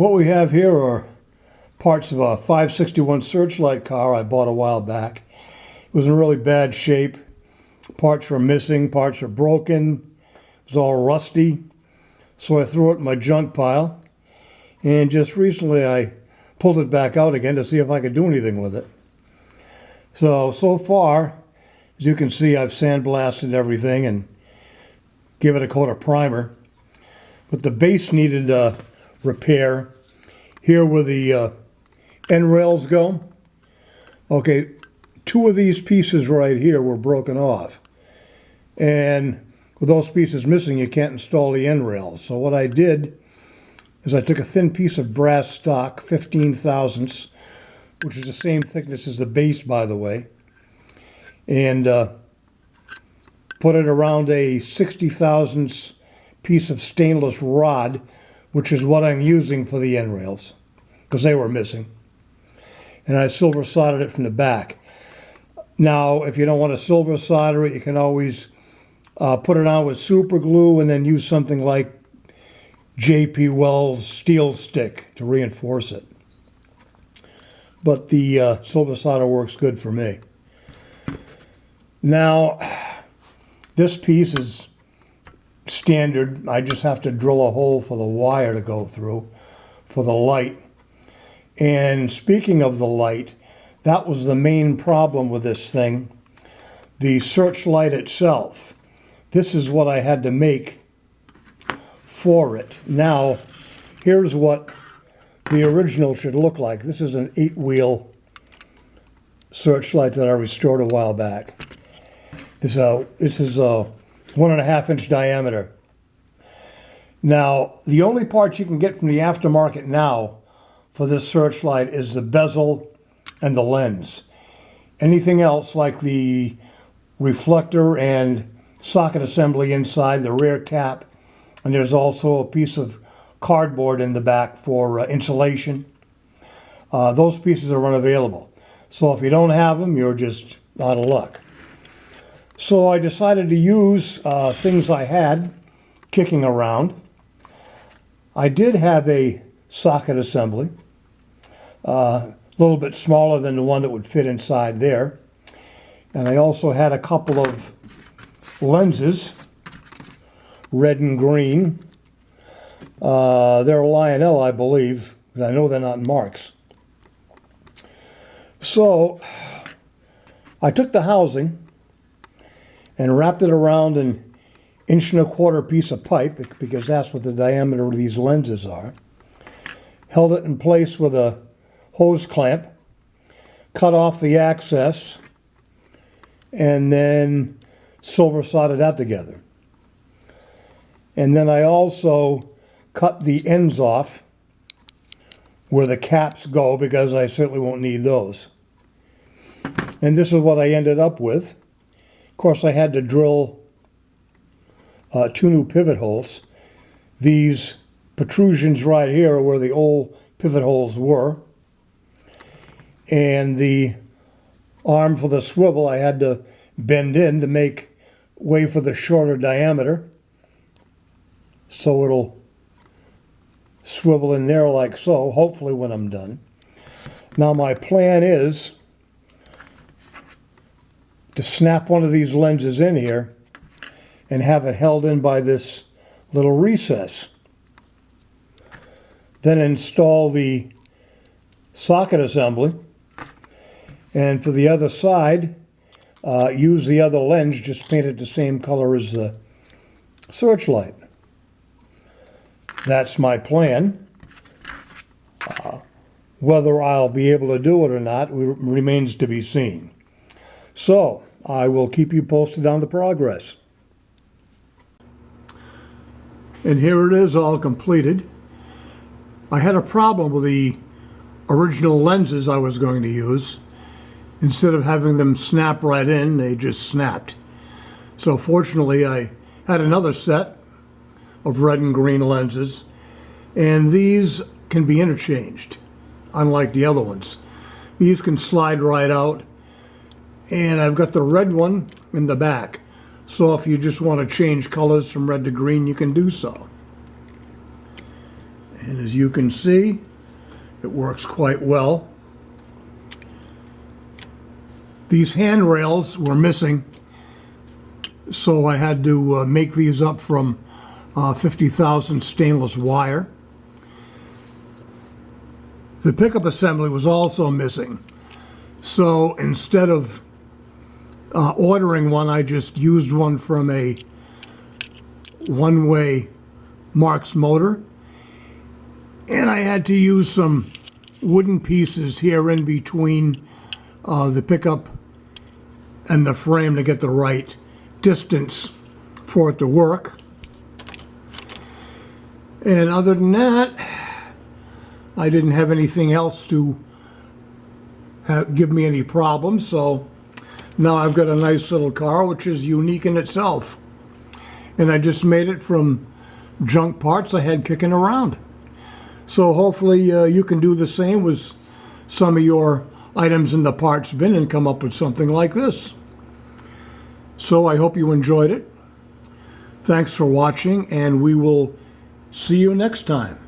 What we have here are parts of a 561 Searchlight car I bought a while back. It was in really bad shape. Parts were missing, parts were broken. It was all rusty. So I threw it in my junk pile. And just recently I pulled it back out again to see if I could do anything with it. So far, as you can see, I've sandblasted everything and give it a coat of primer. But the base needed repair. Here where the end rails go. Okay, two of these pieces right here were broken off. And with those pieces missing, you can't install the end rails. So what I did is I took a thin piece of brass stock, 15 thousandths, which is the same thickness as the base, by the way, and put it around a 60 thousandths piece of stainless rod, which is what I'm using for the end rails, because they were missing. And I silver soldered it from the back. Now, if you don't want to silver solder it, you can always put it on with super glue and then use something like J.P. Wells steel stick to reinforce it. But the silver solder works good for me. Now, this piece is standard. I just have to drill a hole for the wire to go through for the light. And speaking of the light, that was the main problem with this thing. The searchlight itself. This is what I had to make for it. Now, here's what the original should look like. This is an 8-wheel searchlight that I restored a while back. This is a 1.5-inch diameter. Now, the only parts you can get from the aftermarket now for this searchlight is the bezel and the lens. Anything else like the reflector and socket assembly inside, the rear cap, and there's also a piece of cardboard in the back for insulation. Those pieces are unavailable. So if you don't have them, you're just out of luck. So I decided to use things I had kicking around. I did have a socket assembly, a little bit smaller than the one that would fit inside there. And I also had a couple of lenses, red and green. They're Lionel, I believe. I know they're not Marx. So I took the housing and wrapped it around an 1.25-inch piece of pipe, because that's what the diameter of these lenses are. Held it in place with a hose clamp, cut off the access, and then silver soldered that together. And then I also cut the ends off where the caps go, because I certainly won't need those. And this is what I ended up with. Of course, I had to drill 2 new pivot holes. These protrusions right here are where the old pivot holes were. And the arm for the swivel I had to bend in to make way for the shorter diameter, so it'll swivel in there like so, hopefully when I'm done. Now my plan is to snap one of these lenses in here and have it held in by this little recess. Then install the socket assembly, and for the other side, use the other lens, just paint it the same color as the searchlight. That's my plan. Whether I'll be able to do it or not remains to be seen. So, I will keep you posted on the progress. And here it is, all completed. I had a problem with the original lenses I was going to use. Instead of having them snap right in, they just snapped. So fortunately, I had another set of red and green lenses, and these can be interchanged, unlike the other ones. These can slide right out, and I've got the red one in the back. So if you just want to change colors from red to green, you can do so. And as you can see, it works quite well. These handrails were missing, so I had to make these up from 50,000 stainless wire. The pickup assembly was also missing, so instead of ordering one, I just used one from a one-way Marx motor, and I had to use some wooden pieces here in between the pickup and the frame to get the right distance for it to work. And other than that, I didn't have anything else to give me any problems, so now I've got a nice little car which is unique in itself. And I just made it from junk parts I had kicking around. So hopefully you can do the same with some of your items in the parts bin and come up with something like this. So I hope you enjoyed it. Thanks for watching, and we will see you next time.